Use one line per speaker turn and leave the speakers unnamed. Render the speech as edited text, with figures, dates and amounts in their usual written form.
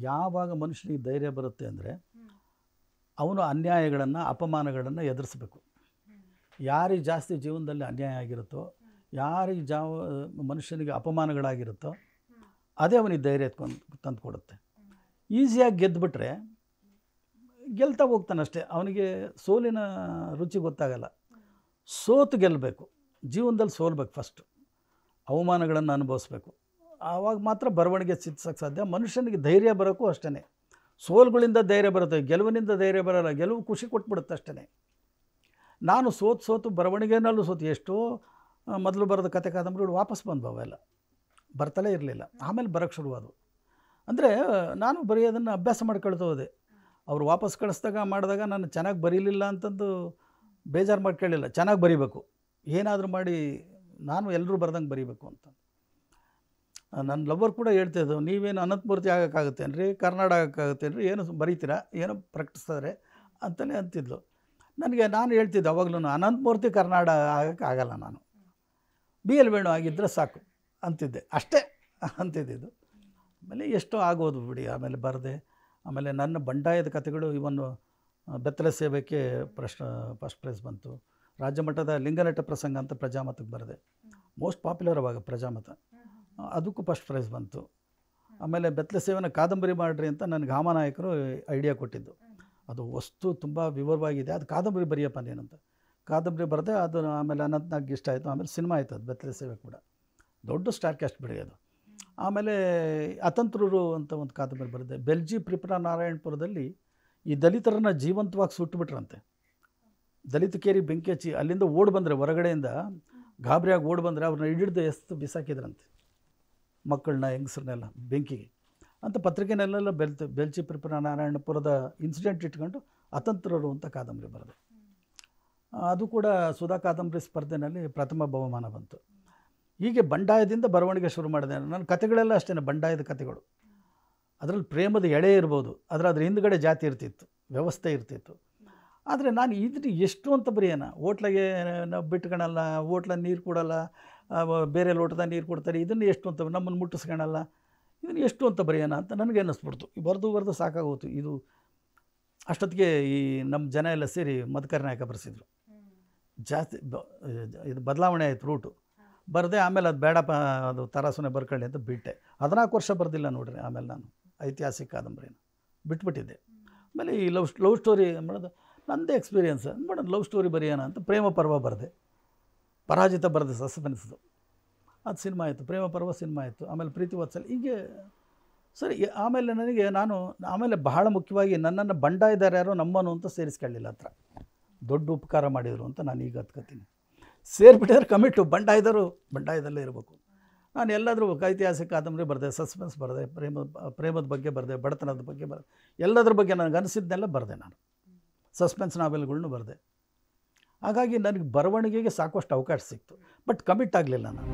ಯಾವಾಗ ಮನುಷ್ಯನಿಗೆ ಧೈರ್ಯ ಬರುತ್ತೆ ಅಂದರೆ ಅವನು ಅನ್ಯಾಯಗಳನ್ನು ಅಪಮಾನಗಳನ್ನು ಎದುರಿಸಬೇಕು. ಯಾರಿಗೆ ಜಾಸ್ತಿ ಜೀವನದಲ್ಲಿ ಅನ್ಯಾಯ ಆಗಿರುತ್ತೋ, ಯಾರಿಗೆ ಮನುಷ್ಯನಿಗೆ ಅಪಮಾನಗಳಾಗಿರುತ್ತೋ ಅದೇ ಅವನಿಗೆ ಧೈರ್ಯ ತಂದು ಕೊಡುತ್ತೆ. ಈಸಿಯಾಗಿ ಗೆದ್ದುಬಿಟ್ರೆ ಗೆಲ್ತಾ ಹೋಗ್ತಾನಷ್ಟೇ, ಅವನಿಗೆ ಸೋಲಿನ ರುಚಿ ಗೊತ್ತಾಗಲ್ಲ. ಸೋತು ಗೆಲ್ಲಬೇಕು, ಜೀವನದಲ್ಲಿ ಸೋಲ್ಬೇಕು, ಫಸ್ಟು ಅವಮಾನಗಳನ್ನು ಅನುಭವಿಸ್ಬೇಕು, ಆವಾಗ ಮಾತ್ರ ಬರವಣಿಗೆ ಚಿತ್ಸಕ್ಕೆ ಸಾಧ್ಯ. ಮನುಷ್ಯನಿಗೆ ಧೈರ್ಯ ಬರೋಕ್ಕೂ ಅಷ್ಟೇ, ಸೋಲುಗಳಿಂದ ಧೈರ್ಯ ಬರುತ್ತೆ, ಗೆಲುವಿನಿಂದ ಧೈರ್ಯ ಬರೋಲ್ಲ. ಗೆಲುವು ಖುಷಿ ಕೊಟ್ಬಿಡುತ್ತೆ ಅಷ್ಟೇ. ನಾನು ಸೋತು ಬರವಣಿಗೆನಲ್ಲೂ ಎಷ್ಟೋ ಮೊದಲು ಬರೆದ ಕತೆ ಕಾದಂಬರಿಗಳು ವಾಪಸ್ ಬಂದವು, ಅವೆಲ್ಲ ಬರ್ತಲೇ ಇರಲಿಲ್ಲ. ಆಮೇಲೆ ಬರೋಕ್ಕೆ ಶುರುವಾದವು. ಅಂದರೆ ನಾನು ಬರೆಯೋದನ್ನು ಅಭ್ಯಾಸ ಮಾಡ್ಕೊಳ್ತಾ ಹೋದೆ. ಅವರು ವಾಪಸ್ ಮಾಡಿದಾಗ ನಾನು ಚೆನ್ನಾಗಿ ಬರೀಲಿಲ್ಲ ಅಂತಂದು ಬೇಜಾರು ಮಾಡ್ಕೊಳ್ಳಿಲ್ಲ. ಚೆನ್ನಾಗಿ ಬರೀಬೇಕು, ಏನಾದರೂ ಮಾಡಿ ನಾನು ಎಲ್ಲರೂ ಬರ್ದಂಗೆ ಬರೀಬೇಕು ಅಂತ. ನನ್ನ ಲವರ್ ಕೂಡ ಹೇಳ್ತಿದ್ದು, ನೀವೇನು ಅನಂತಮೂರ್ತಿ ಆಗೋಕ್ಕಾಗುತ್ತೇನ್ರಿ, ಕರ್ನಾಟಕ ಆಗೋಕ್ಕಾಗುತ್ತೇನ್ರಿ, ಏನು ಬರೀತೀರಾ, ಏನೋ ಪ್ರಾಕ್ಟಿಸ್ತಾರೆ ಅಂತಲೇ ಅಂತಿದ್ಲು. ನಾನು ಹೇಳ್ತಿದ್ದೆ ಅವಾಗಲೂ, ಅನಂತಮೂರ್ತಿ ಕರ್ನಾಟಕ ಆಗೋಕ್ಕಾಗಲ್ಲ, ನಾನು BL ವೇಣು ಆಗಿದ್ದರೆ ಸಾಕು ಅಂತಿದ್ದೆ, ಅಷ್ಟೇ ಅಂತಿದ್ದಿದ್ದು. ಆಮೇಲೆ ಎಷ್ಟೋ ಆಗೋದು ಬಿಡಿ, ಆಮೇಲೆ ಬರೆದೆ. ಆಮೇಲೆ ನನ್ನ ಬಂಡಾಯದ ಕಥೆಗಳು ಇವನ್ನು ಬೆತ್ತಲೆ ಸೇವೆಗೆ ಫಸ್ಟ್ ಪ್ರೈಸ್ ಬಂತು. ರಾಜ್ಯ ಮಟ್ಟದ ಲಿಂಗನಟ ಪ್ರಸಂಗ ಅಂತ ಪ್ರಜಾಮತಕ್ಕೆ ಬರೆದೆ, ಮೋಸ್ಟ್ ಪಾಪ್ಯುಲರ್ ಅವಾಗ ಪ್ರಜಾಮತ, ಅದಕ್ಕೂ ಫಸ್ಟ್ ಪ್ರೈಸ್ ಬಂತು. ಆಮೇಲೆ ಬೆತ್ತಲೆ ಸೇವೆನ ಕಾದಂಬರಿ ಮಾಡಿರಿ ಅಂತ ನನಗೆ ಹಾಮನಾಯಕರು ಐಡಿಯಾ ಕೊಟ್ಟಿದ್ದು. ಅದು ವಸ್ತು ತುಂಬ ವಿವರವಾಗಿದೆ, ಅದು ಕಾದಂಬರಿ ಬರೆಯಪ್ಪ ನೀನಂತ ಕಾದಂಬರಿ ಬರೆದೆ. ಅದು ಆಮೇಲೆ ಅನಂತನಾಗ್ ಇಷ್ಟ ಆಯಿತು. ಆಮೇಲೆ ಸಿನಿಮಾ ಆಯಿತು ಅದು ಬೆತ್ತಲೆ ಸೇವೆ ಕೂಡ, ದೊಡ್ಡ ಸ್ಟಾರ್ ಕ್ಯಾಸ್ಟ್ ಬಿಡಿ ಅದು. ಆಮೇಲೆ ಅತಂತ್ರರು ಅಂತ ಒಂದು ಕಾದಂಬರಿ ಬರೆದೆ. ಬೆಲ್ಜಿ ಪ್ರಿಪುರ ನಾರಾಯಣಪುರದಲ್ಲಿ ಈ ದಲಿತರನ್ನು ಜೀವಂತವಾಗಿ ಸುಟ್ಟುಬಿಟ್ರಂತೆ. ದಲಿತ ಕೇರಿ ಬೆಂಕಿ ಹಚ್ಚಿ ಅಲ್ಲಿಂದ ಓಡಿ ಬಂದರೆ, ಹೊರಗಡೆಯಿಂದ ಗಾಬರಿಯಾಗಿ ಓಡಿ ಬಂದರೆ ಅವ್ರನ್ನ ಹಿಡಿದು ಎಸ್ತು ಬಿಸಾಕಿದ್ರಂತೆ, ಮಕ್ಕಳನ್ನ ಹೆಂಗಸ್ರನ್ನೆಲ್ಲ ಬೆಂಕಿಗೆ ಅಂತ. ಪತ್ರಿಕೆನೆಲ್ಲ ಬೆಲ್ಜಿ ಪ್ರಿಪುರ ನಾರಾಯಣಪುರದ ಇನ್ಸಿಡೆಂಟ್ ಇಟ್ಕೊಂಡು ಅತಂತ್ರರು ಅಂತ ಕಾದಂಬರಿ ಬರೆದೆ. ಅದು ಕೂಡ ಸುಧಾ ಕಾದಂಬರಿ ಸ್ಪರ್ಧೆಯಲ್ಲಿ ಪ್ರಥಮ ಬಹುಮಾನ ಬಂತು. ಹೀಗೆ ಬಂಡಾಯದಿಂದ ಬರವಣಿಗೆ ಶುರು ಮಾಡಿದೆ. ನನ್ನ ಕತೆಗಳೆಲ್ಲ ಅಷ್ಟೇ, ಬಂಡಾಯದ ಕತೆಗಳು. ಅದರಲ್ಲಿ ಪ್ರೇಮದ ಎಳೆ ಇರ್ಬೋದು, ಅದ್ರ ಹಿಂದ್ಗಡೆ ಜಾತಿ ಇರ್ತಿತ್ತು, ವ್ಯವಸ್ಥೆ ಇರ್ತಿತ್ತು. ಆದರೆ ನಾನು ಇದನ್ನು ಎಷ್ಟು ಅಂತ ಬರೆಯೋಣ, ಹೋಟ್ಲಿಗೆ ನಾವು ಬಿಟ್ಕೊಳಲ್ಲ, ಹೋಟ್ಲಲ್ಲಿ ನೀರು ಕೊಡಲ್ಲ, ಬೇರೆ ಲೋಟದ ನೀರು ಕೊಡ್ತಾರೆ, ಇದನ್ನು ಎಷ್ಟು ಅಂತ ನಮ್ಮನ್ನು ಮುಟ್ಟಿಸ್ಕೊಳಲ್ಲ, ಇದನ್ನು ಎಷ್ಟು ಅಂತ ಬರೆಯೋಣ ಅಂತ ನನಗೆ ಅನ್ನಿಸ್ಬಿಡ್ತು. ಬರೆದು ಸಾಕಾಗೋತು. ಇದು ಅಷ್ಟೊತ್ತಿಗೆ ಈ ನಮ್ಮ ಜನ ಎಲ್ಲ ಸೇರಿ ಮಧುಕರ ನಾಯಕ ಬರೆಸಿದ್ರು. ಜಾಸ್ತಿ ಇದು ಬದಲಾವಣೆ ಆಯಿತು ರೂಟು. ಬರೆದೆ. ಆಮೇಲೆ ಅದು ಬೇಡಪ್ಪ, ಅದು ತರಾಸುನೆ ಬರ್ಕೊಳ್ಳಿ ಅಂತ ಬಿಟ್ಟೆ. 14 ವರ್ಷ ಬರೆದಿಲ್ಲ ನೋಡ್ರಿ. ಆಮೇಲೆ ನಾನು ಐತಿಹಾಸಿಕ ಕಾದಂಬರಿನ ಬಿಟ್ಬಿಟ್ಟಿದ್ದೆ. ಆಮೇಲೆ ಈ ಲವ್ ಸ್ಟೋರಿ ಮಾಡೋದು ನನ್ನದೇ ಎಕ್ಸ್ಪೀರಿಯನ್ಸ್. ಮಾಡೋಣ ಲವ್ ಸ್ಟೋರಿ ಬರೆಯೋಣ ಅಂತ ಪ್ರೇಮ ಪರ್ವ ಬರೆದೆ. ಪರಾಜಿತ ಬರೆದೆ, ಸಸ್ಪೆನ್ಸ್ದು. ಅದು ಸಿನಿಮಾ ಆಯಿತು. ಪ್ರೇಮ ಪರ್ವ ಸಿನಿಮಾ ಆಯಿತು. ಆಮೇಲೆ ಪ್ರೀತಿ ವಾತ್ಸಲ್ಯ, ಹೀಗೆ ಸರಿ. ಆಮೇಲೆ ಆಮೇಲೆ ಬಹಳ ಮುಖ್ಯವಾಗಿ ನನ್ನನ್ನು ಬಂಡಾಯದಾರ ಯಾರೋ ನಮ್ಮನು ಅಂತ ಸೇರಿಸ್ಕೊಳ್ಳಿಲ್ಲ. ಹತ್ರ ದೊಡ್ಡ ಉಪಕಾರ ಮಾಡಿದರು ಅಂತ ನಾನು ಈಗ ಹತ್ಕೋತೀನಿ. ಸೇರಿಬಿಟ್ಟಿದ್ರೆ ಕಮಿಟು, ಬಂಡಾಯದಲ್ಲೇ ಇರಬೇಕು. ನಾನು ಎಲ್ಲಾದರೂ ಐತಿಹಾಸಿಕ ಕಾದಂಬರಿ ಬರೆದೆ, ಸಸ್ಪೆನ್ಸ್ ಬರೆದೆ, ಪ್ರೇಮದ ಬಗ್ಗೆ ಬರೆದೆ, ಬಡತನದ ಬಗ್ಗೆ ಬರೆದೆ, ಎಲ್ಲದ್ರ ಬಗ್ಗೆ ನನಗೆ ಅನಿಸಿದ್ದನ್ನೆಲ್ಲ ಬರೆದೆ. ನಾನು ಸಸ್ಪೆನ್ಸ್ ನಾವೆಲ್ಗಳ್ನು ಬರೆದೆ. ಹಾಗಾಗಿ ನನಗೆ ಬರವಣಿಗೆಗೆ ಸಾಕಷ್ಟು ಅವಕಾಶ ಸಿಕ್ತು. ಬಟ್ ಕಮಿಟ್ ಆಗಲಿಲ್ಲ ನಾನು.